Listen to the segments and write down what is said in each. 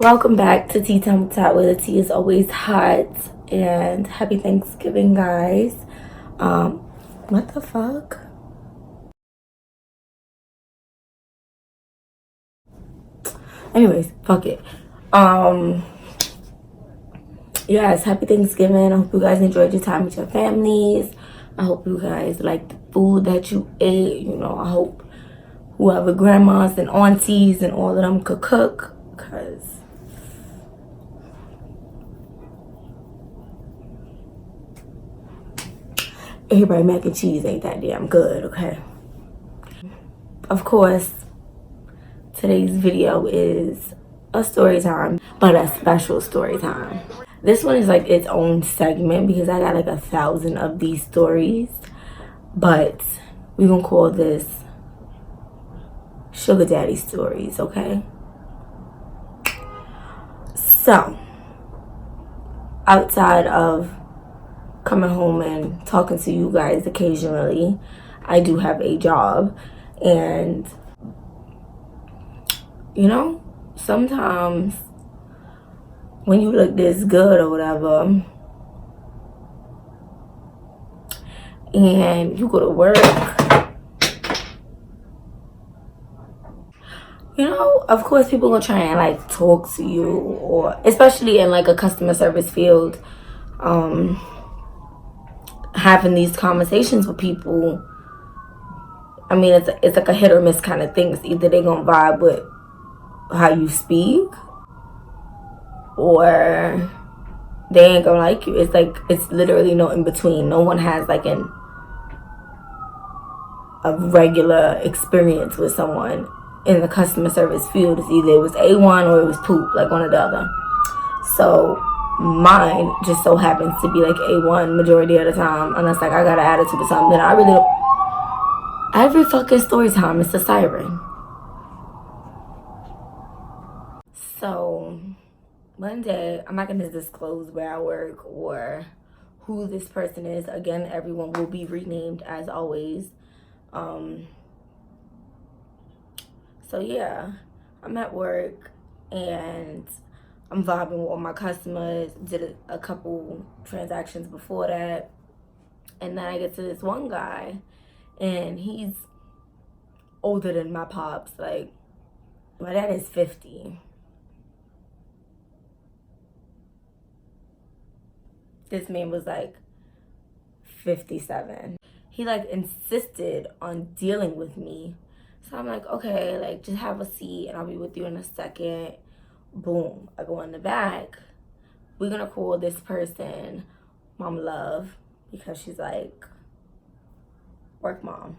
Welcome back to Tea Time with Tat, where the tea is always hot. And happy Thanksgiving, guys. What the fuck? Anyways, fuck it. Yes, happy Thanksgiving. I hope you guys enjoyed your time with your families. I hope you guys like the food that you ate. I hope whoever grandmas and aunties and all of them could cook, because everybody mac and cheese ain't that damn good, okay? Of course, today's video is a story time, but a special story time. This one is like its own segment because I got like 1,000 of these stories, but we're gonna call this Sugar Daddy stories, okay? So, outside of coming home and talking to you guys occasionally, I do have a job, and sometimes when you look this good or whatever and you go to work, of course people gonna try and like talk to you, or especially in like a customer service field, having these conversations with people. I mean, it's like a hit or miss kind of thing. It's either they gonna vibe with how you speak, or they ain't gonna like you. It's like, it's literally no in between. No one has like a regular experience with someone in the customer service field. It's either it was A1 or it was poop, like one or the other. So mine just so happens to be like A1 majority of the time, unless like I got an attitude or something. Then I really don't. Every fucking story time it's a siren. So one day, I'm not gonna disclose where I work or who this person is. Again, everyone will be renamed as always. So yeah, I'm at work and I'm vibing with all my customers. Did a couple transactions before that, and then I get to this one guy, and he's older than my pops. Like, my dad is 50. This man was like 57. He like insisted on dealing with me. So I'm like, okay, like just have a seat and I'll be with you in a second. Boom. I go in the back. We're gonna call this person Mom Love because she's like work mom.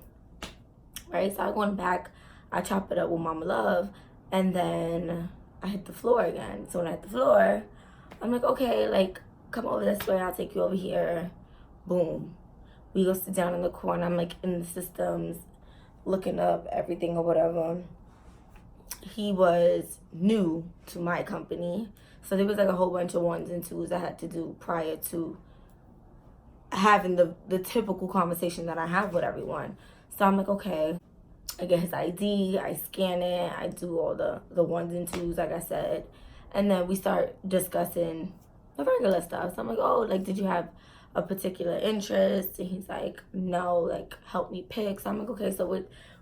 Right? So I go in the back, I chop it up with Mama Love, and then I hit the floor again. So when I hit the floor, I'm like, okay, like come over this way, I'll take you over here. Boom. We go sit down in the corner. I'm like in the systems, looking up everything or whatever. He was new to my company, so there was like a whole bunch of ones and twos I had to do prior to having the typical conversation that I have with everyone. So I'm like, okay, I get his ID, I scan it, I do all the ones and twos, like I said, and then we start discussing the regular stuff. So I'm like, oh, like, did you have a particular interest? And he's like, no, like, help me pick. So I'm like, okay. So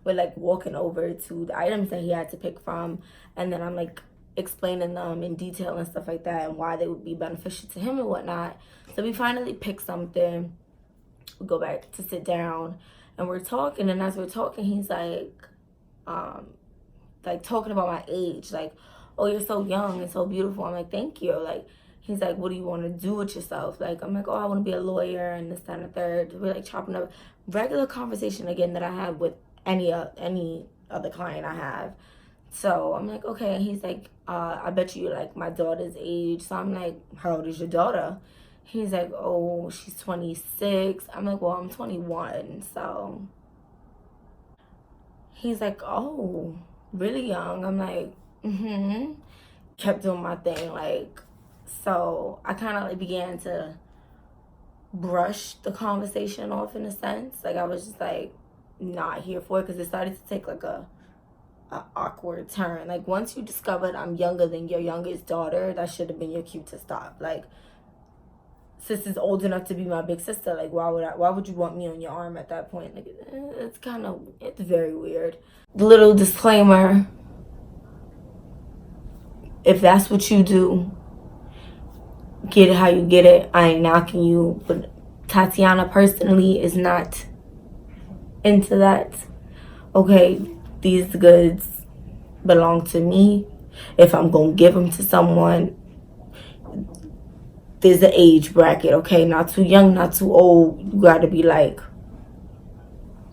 we're like walking over to the items that he had to pick from, and then I'm like explaining them in detail and stuff like that and why they would be beneficial to him and whatnot. So we finally pick something. We go back to sit down and we're talking, and as we're talking, he's like talking about my age, like, oh, you're so young and so beautiful. I'm like, thank you. Like, he's like, what do you want to do with yourself? Like, I'm like, oh, I want to be a lawyer and this, that, and the third. We're like chopping up regular conversation again that I have with any other client I have. So I'm like, okay. And he's like, I bet you like my daughter's age. So I'm like, how old is your daughter? He's like, oh, she's 26. I'm like, well, I'm 21. So he's like, oh, really young. I'm like, mm-hmm. Kept doing my thing, like, so I kind of like began to brush the conversation off in a sense. Like, I was just like not here for it because it started to take like a an awkward turn. Like, once you discovered I'm younger than your youngest daughter, that should have been your cue to stop. Like, sister's old enough to be my big sister. Like, why would you want me on your arm at that point? Like, it's very weird. The little disclaimer, if that's what you do, get it how you get it. I ain't knocking you, but Tatiana personally is not into that. Okay, these goods belong to me. If I'm gonna give them to someone, there's an age bracket, okay? Not too young, not too old. You gotta be like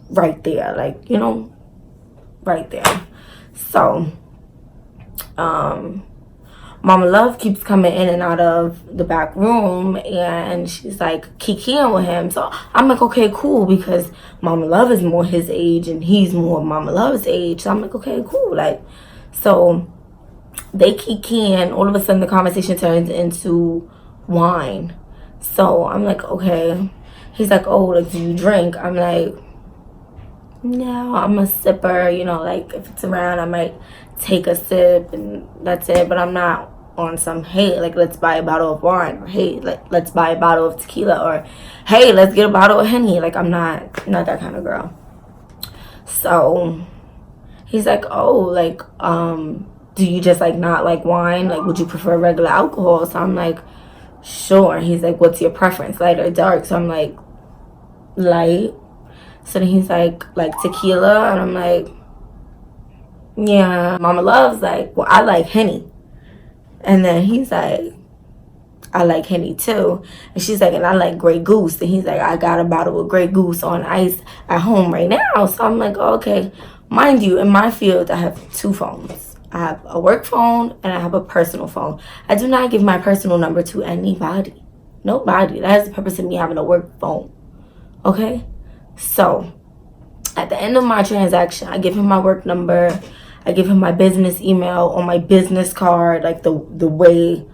right there, like, you know, right there. So Mama Love keeps coming in and out of the back room, and she's like kikiing with him. So I'm like, okay, cool, because Mama Love is more his age and he's more Mama Love's age. So I'm like, okay, cool. Like, so they kikiing. All of a sudden the conversation turns into wine. So I'm like, okay. He's like, oh, like, do you drink? I'm like, no, I'm a sipper. You know, like, if it's around, I might take a sip and that's it. But I'm not on some, hey, like, let's buy a bottle of wine, or hey, like, let's buy a bottle of tequila, or hey, let's get a bottle of Henny. Like, I'm not that kind of girl. So he's like, oh, like, do you just like not like wine? Like, would you prefer regular alcohol? So I'm like, sure. He's like, what's your preference, light or dark? So I'm like, light. So then he's like tequila, and I'm like, yeah. Mama Love's like, well, I like Henny. And then he's like, I like Henny too. And she's like, and I like Grey Goose. And he's like, I got a bottle of Grey Goose on ice at home right now. So I'm like, oh, okay. Mind you, in my field, I have two phones. I have a work phone and I have a personal phone. I do not give my personal number to anybody. Nobody. That is the purpose of me having a work phone. Okay? So, at the end of my transaction, I give him my work number. I give him my business email on my business card, like the way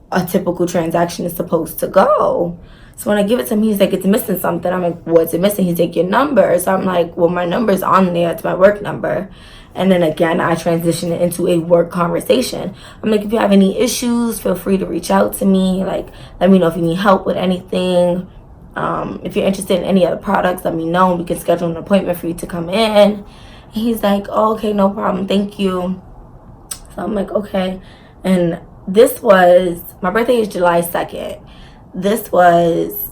a typical transaction is supposed to go. So when I give it to him, he's like, it's missing something. I'm like, what's it missing? He's like, your number. So I'm like, well, my number's on there. It's my work number. And then again, I transition it into a work conversation. I'm like, if you have any issues, feel free to reach out to me. Like, let me know if you need help with anything. If you're interested in any other products, let me know. We can schedule an appointment for you to come in. And he's like, oh, okay, no problem. Thank you. So I'm like, okay. And this was, my birthday is July 2nd. This was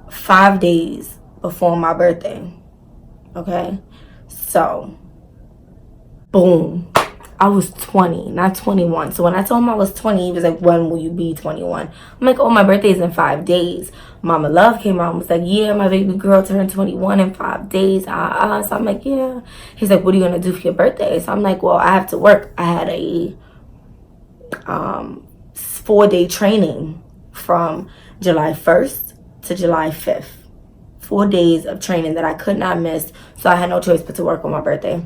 5 days before my birthday. Okay? So, boom. I was 20, not 21. So when I told him I was 20, he was like, when will you be 21? I'm like, oh, my birthday's in 5 days. Mama Love came out and was like, yeah, my baby girl turned 21 in 5 days. So I'm like, yeah. He's like, what are you going to do for your birthday? So I'm like, well, I have to work. I had a 4-day training from July 1st to July 5th. 4 days of training that I could not miss. So I had no choice but to work on my birthday.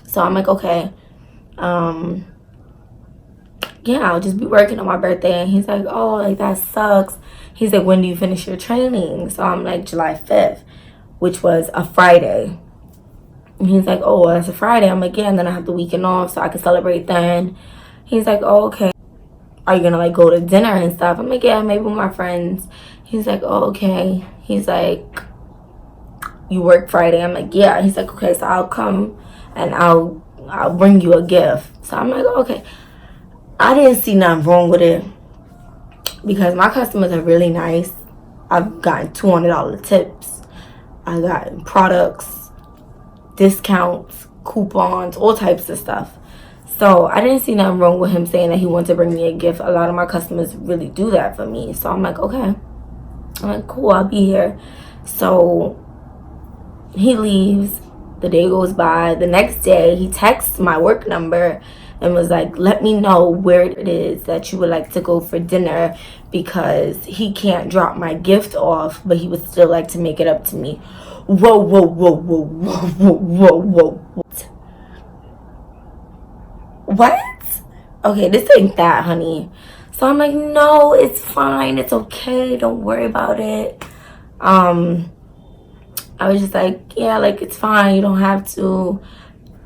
So I'm like, okay. Yeah, I'll just be working on my birthday. And he's like, oh, like, that sucks. He's like, when do you finish your training? So I'm like, July 5th, which was a Friday. And he's like, oh, well, that's a Friday. I'm like, yeah, and then I have the weekend off so I can celebrate then. He's like, oh, okay. Are you gonna like go to dinner and stuff? I'm like, yeah, maybe with my friends. He's like, oh, okay. He's like, you work Friday? I'm like, yeah. He's like, okay, so I'll come and I'll bring you a gift. So I'm like, okay. I didn't see nothing wrong with it because my customers are really nice. I've gotten $200 tips. I got products, discounts, coupons, all types of stuff. So I didn't see nothing wrong with him saying that he wanted to bring me a gift. A lot of my customers really do that for me. So I'm like, okay. I'm like, cool, I'll be here. So he leaves. The day goes by. The next day, he texts my work number and was like, let me know where it is that you would like to go for dinner because he can't drop my gift off, but he would still like to make it up to me. Whoa, whoa, whoa, whoa, whoa, whoa, whoa, whoa. What? Okay, this ain't that, honey. So I'm like, no, it's fine. It's okay. Don't worry about it. I was just like, yeah, like, it's fine. You don't have to.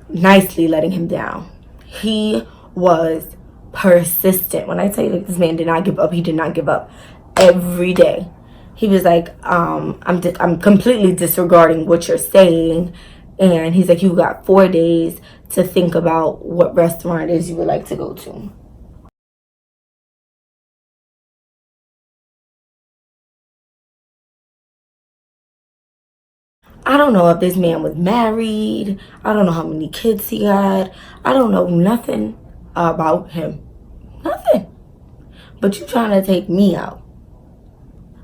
nicely letting him down. He was persistent. When I tell you that this man did not give up, he did not give up. Every day he was like, I'm completely disregarding what you're saying. And he's like, you got 4 days to think about what restaurant it is you would like to go to. I don't know if this man was married. I don't know how many kids he had. I don't know nothing about him. Nothing. But you trying to take me out.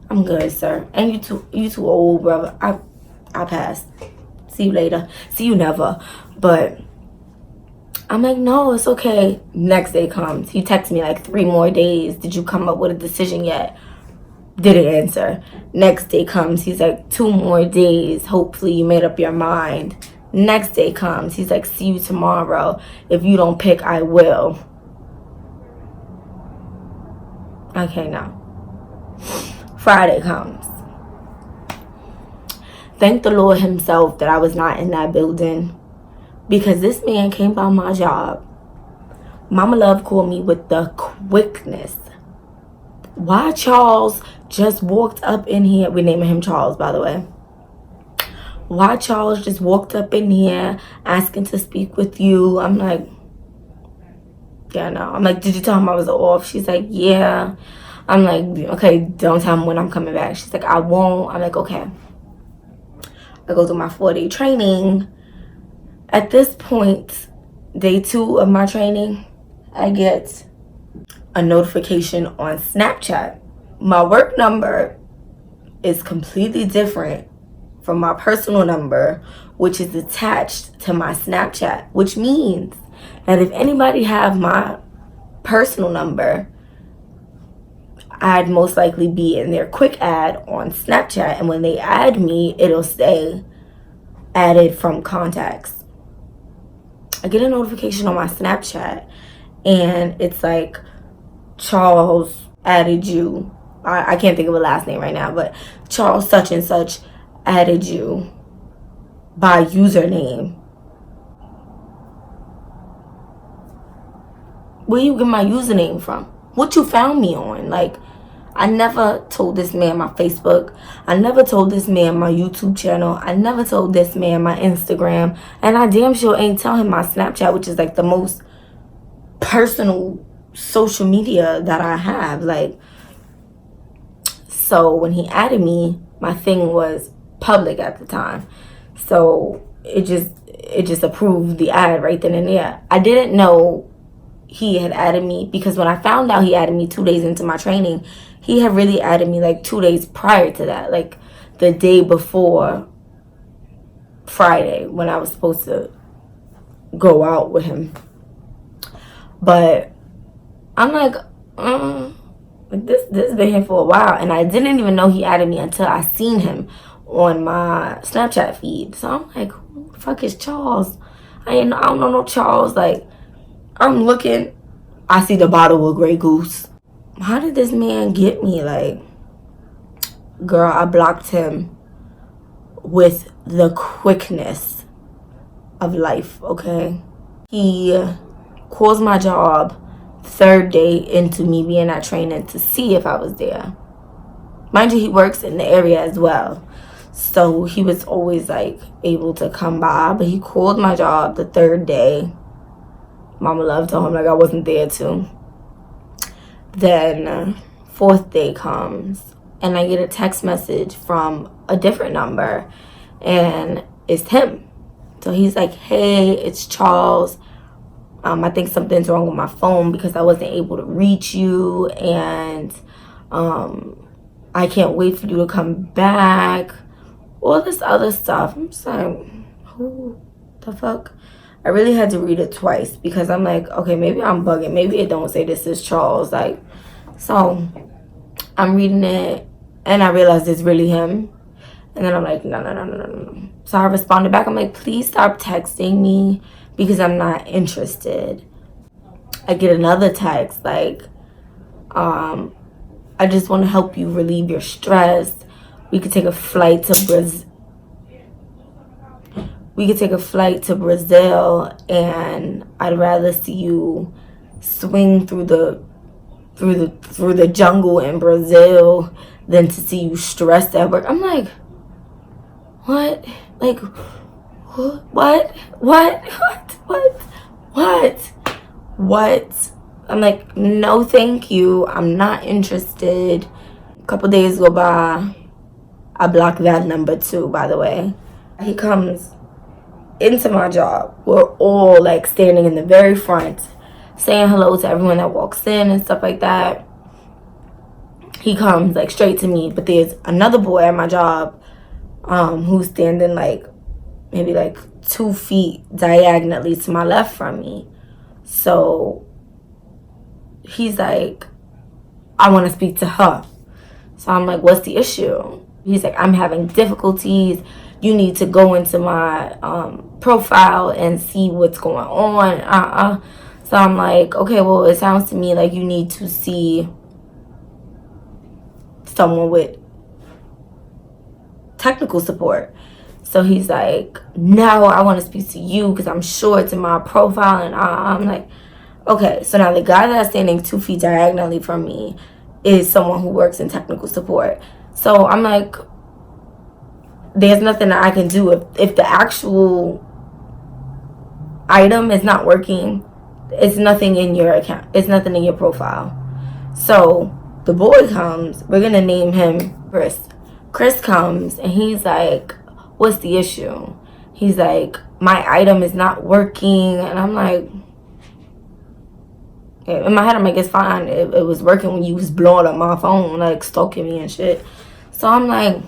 I'm good, sir. And you too old, brother. I passed. See you later. See you never. But I'm like, no, it's okay. Next day comes. He texts me like 3 more days. Did you come up with a decision yet? Didn't answer. Next day comes. He's like, 2 more days. Hopefully you made up your mind. Next day comes. He's like, see you tomorrow. If you don't pick, I will. Okay, now. Friday comes. Thank the Lord himself that I was not in that building, because this man came by my job. Mama Love called me with the quickness. Why Charles just walked up in here? We're naming him Charles, by the way. Why Charles just walked up in here asking to speak with you? I'm like, yeah, no. I'm like, did you tell him I was off? She's like, yeah. I'm like, okay, don't tell him when I'm coming back. She's like, I won't. I'm like, okay. I go through my 4-day training. At this point, day 2 of my training, I get a notification on Snapchat. My work number is completely different from my personal number, which is attached to my Snapchat, which means that if anybody have my personal number, I'd most likely be in their quick ad on Snapchat, and when they add me, it'll say added from contacts. I get a notification on my Snapchat, and it's like, Charles added you. I can't think of a last name right now, but Charles such and such added you by username. Where you get my username from? What you found me on? Like, I never told this man my Facebook. I never told this man my YouTube channel. I never told this man my Instagram. And I damn sure ain't tell him my Snapchat, which is like the most personal social media that I have. Like, so when he added me, my thing was public at the time. So it just approved the ad right then and there. I didn't know he had added me, because when I found out he added me 2 days into my training, he had really added me like 2 days prior to that, like the day before Friday when I was supposed to go out with him. But I'm like, this been here for a while, and I didn't even know he added me until I seen him on my Snapchat feed. So I'm like, who the fuck is Charles? I don't know no Charles. Like, I'm looking, I see the bottle of Grey Goose. How did this man get me? Like, girl, I blocked him with the quickness of life, okay? He calls my job 3rd day into me being at training to see if I was there. Mind you, he works in the area as well, so he was always like able to come by. But he called my job the 3rd day. Mama Love told him like I wasn't there too. Then 4th day comes, and I get a text message from a different number, and it's him. So he's like, hey, it's Charles. I think something's wrong with my phone because I wasn't able to reach you, and I can't wait for you to come back. All this other stuff. I'm just like, who the fuck? I really had to read it twice, because I'm like, okay, maybe I'm bugging. Maybe it don't say this is Charles. Like, so I'm reading it, and I realized it's really him. And then I'm like, no. So I responded back. I'm like, please stop texting me, because I'm not interested. I get another text like, I just want to help you relieve your stress. We could take a flight to we could take a flight to Brazil, and I'd rather see you swing through the jungle in Brazil than to see you stressed at work. I'm like, what? Like, what? I'm like, no, thank you. I'm not interested. A couple days go by. I blocked that number too, by the way. He comes into my job. We're all like standing in the very front, saying hello to everyone that walks in and stuff like that. He comes like straight to me, but there's another boy at my job who's standing like maybe like 2 feet diagonally to my left from me. So he's like, I want to speak to her. So I'm like, what's the issue? He's like, I'm having difficulties. You need to go into my profile and see what's going on. So I'm like, okay, well, it sounds to me like you need to see someone with technical support. So he's like, no, I want to speak to you because I'm sure it's in my profile. And I'm like, okay. So now the guy that's standing 2 feet diagonally from me is someone who works in technical support. So I'm like, there's nothing that I can do if the actual item is not working. It's nothing in your account. It's nothing in your profile. So the boy comes. We're going to name him Chris. Chris comes and he's like, what's the issue? He's like, my item is not working. And I'm like, in my head, I'm like, it's fine. It was working when you was blowing up my phone, like stalking me and shit. So I'm like,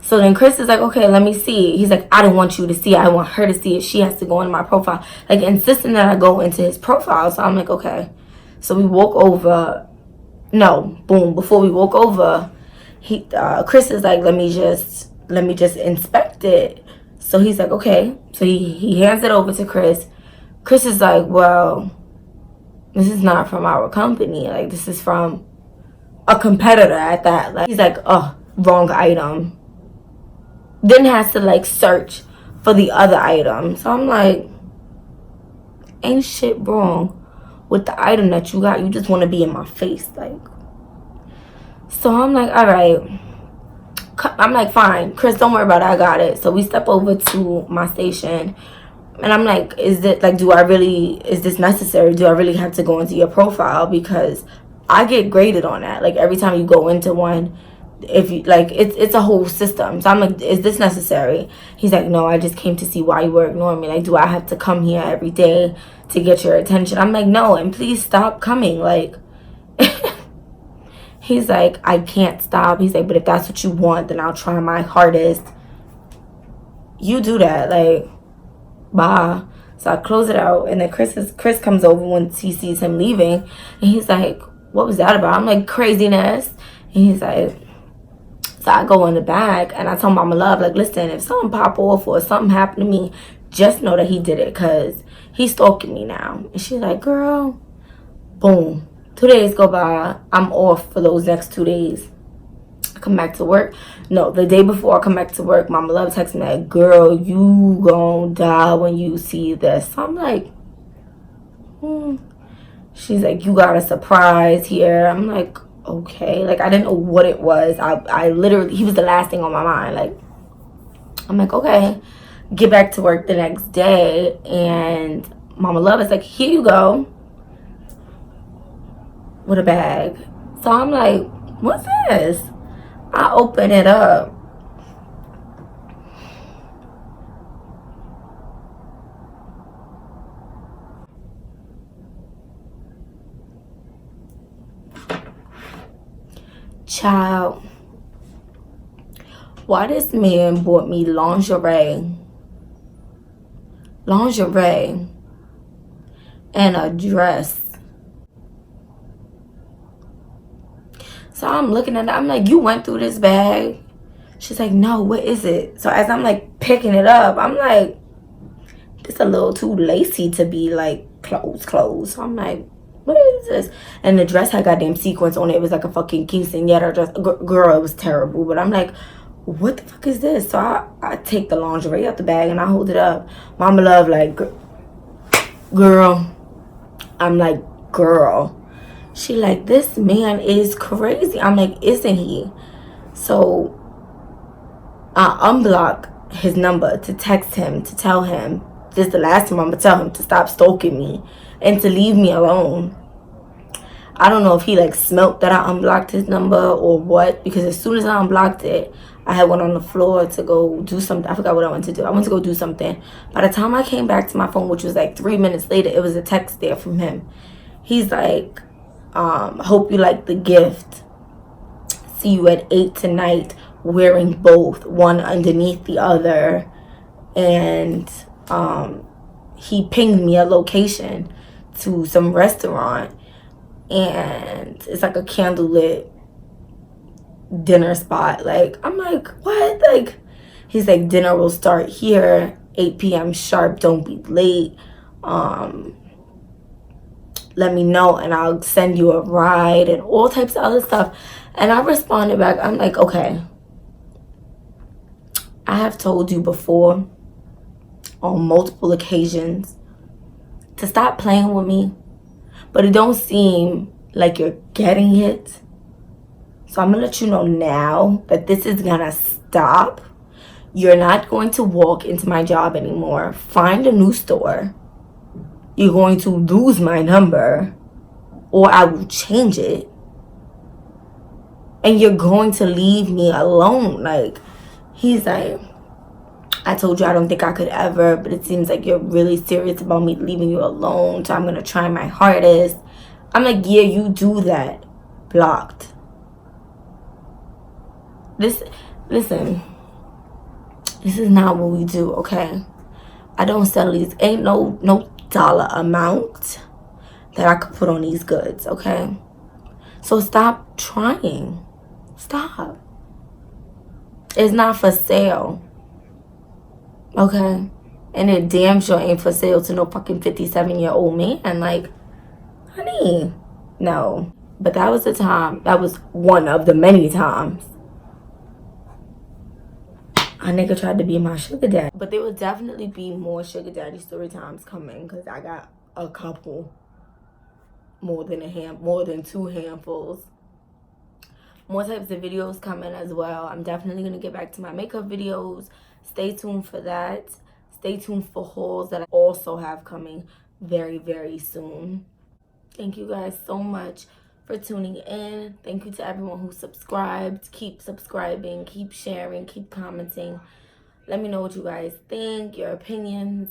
so then Chris is like, okay, let me see. He's like, I don't want you to see it. I want her to see it. She has to go into my profile. Like, insisting that I go into his profile. So I'm like, okay. So we walk over. No, boom. Before we walk over, Chris is like, let me just inspect it. So he's like, okay. So he hands it over to Chris. Chris is like, well, this is not from our company. Like, this is from a competitor at that. Like, he's like, oh, wrong item. Then has to like search for the other item. So I'm like, ain't shit wrong with the item that you got. You just want to be in my face, like. So I'm like, all right. I'm like, fine, Chris, don't worry about it. I got it. So we step over to my station, and I'm like, is this necessary? Do I really have to go into your profile? Because I get graded on that. Like, every time you go into one, if you like, it's a whole system. So I'm like, is this necessary? He's like, no, I just came to see why you were ignoring me. Like, do I have to come here every day to get your attention? I'm like, no, and please stop coming. Like, he's like, I can't stop. He's like, but if that's what you want, then I'll try my hardest. You do that, like, bye. So I close it out, and then Chris comes over once he sees him leaving, and he's like, what was that about? I'm like, craziness. And he's like, so I go in the back, and I tell Mama Love, like, listen, if something pop off or something happened to me, just know that he did it, because he's stalking me now. And she's like, girl, boom. 2 days go by. I'm off for those next 2 days. I come back to work. No, the day before I come back to work, Mama Love texts me like, girl, you gon' die when you see this. So I'm like, She's like, you got a surprise here. I'm like, okay. Like, I didn't know what it was. I literally, he was the last thing on my mind. Like, I'm like, okay. Get back to work the next day, and Mama Love is like, here you go, with a bag. So I'm like, what's this? I open it up. Child, why this man bought me lingerie and a dress. So I'm looking at it. I'm like, you went through this bag? She's like, no, what is it? So as I'm like picking it up, I'm like, it's a little too lacy to be like clothes. So I'm like, what is this? And the dress had goddamn sequins on it. It was like a fucking quinceañera dress. Girl, it was terrible. But I'm like, what the fuck is this? So I take the lingerie out the bag and I hold it up. Mama Love like, girl. I'm like, girl. She like, this man is crazy. I'm like, isn't he? So I unblock his number to text him, to tell him, this is the last time I'm gonna tell him to stop stalking me and to leave me alone. I don't know if he like smelt that I unblocked his number or what, because as soon as I unblocked it, I had went on the floor to go do something. I forgot what I went to do. I went to go do something. By the time I came back to my phone, which was like 3 minutes later, it was a text there from him. He's like, hope you like the gift. See you at 8 tonight, wearing both, one underneath the other. And he pinged me a location to some restaurant, and it's like a candlelit dinner spot. Like, I'm like, what? Like, he's like, dinner will start here 8 p.m. sharp, don't be late. Let me know and I'll send you a ride and all types of other stuff. And I responded back, I'm like, okay, I have told you before on multiple occasions to stop playing with me, but it don't seem like you're getting it. So I'm gonna let you know now that this is gonna stop. You're not going to walk into my job anymore. Find a new store. You're going to lose my number, or I will change it. And you're going to leave me alone. Like, he's like, I told you I don't think I could ever, but it seems like you're really serious about me leaving you alone, so I'm gonna try my hardest. I'm like, yeah, you do that. Blocked. Listen, this is not what we do, okay? I don't sell these. Ain't no dollar amount that I could put on these goods, okay? So stop trying. Stop. It's not for sale, okay? And it damn sure ain't for sale to no fucking 57-year-old man. Like, honey, no. But that was the time. That was one of the many times a nigga tried to be my sugar daddy. But there will definitely be more sugar daddy story times coming, because I got a couple. More than 2 handfuls. More types of videos coming as well. I'm definitely going to get back to my makeup videos. Stay tuned for that. Stay tuned for hauls that I also have coming very, very soon. Thank you guys so much for tuning in. Thank you to everyone who subscribed. Keep subscribing, keep sharing, keep commenting. Let me know what you guys think, your opinions,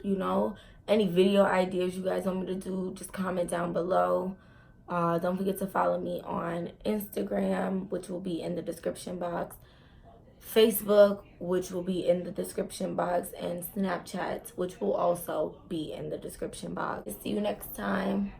you know. Any video ideas you guys want me to do, just comment down below. Don't forget to follow me on Instagram, which will be in the description box, Facebook, which will be in the description box, and Snapchat, which will also be in the description box. See you next time.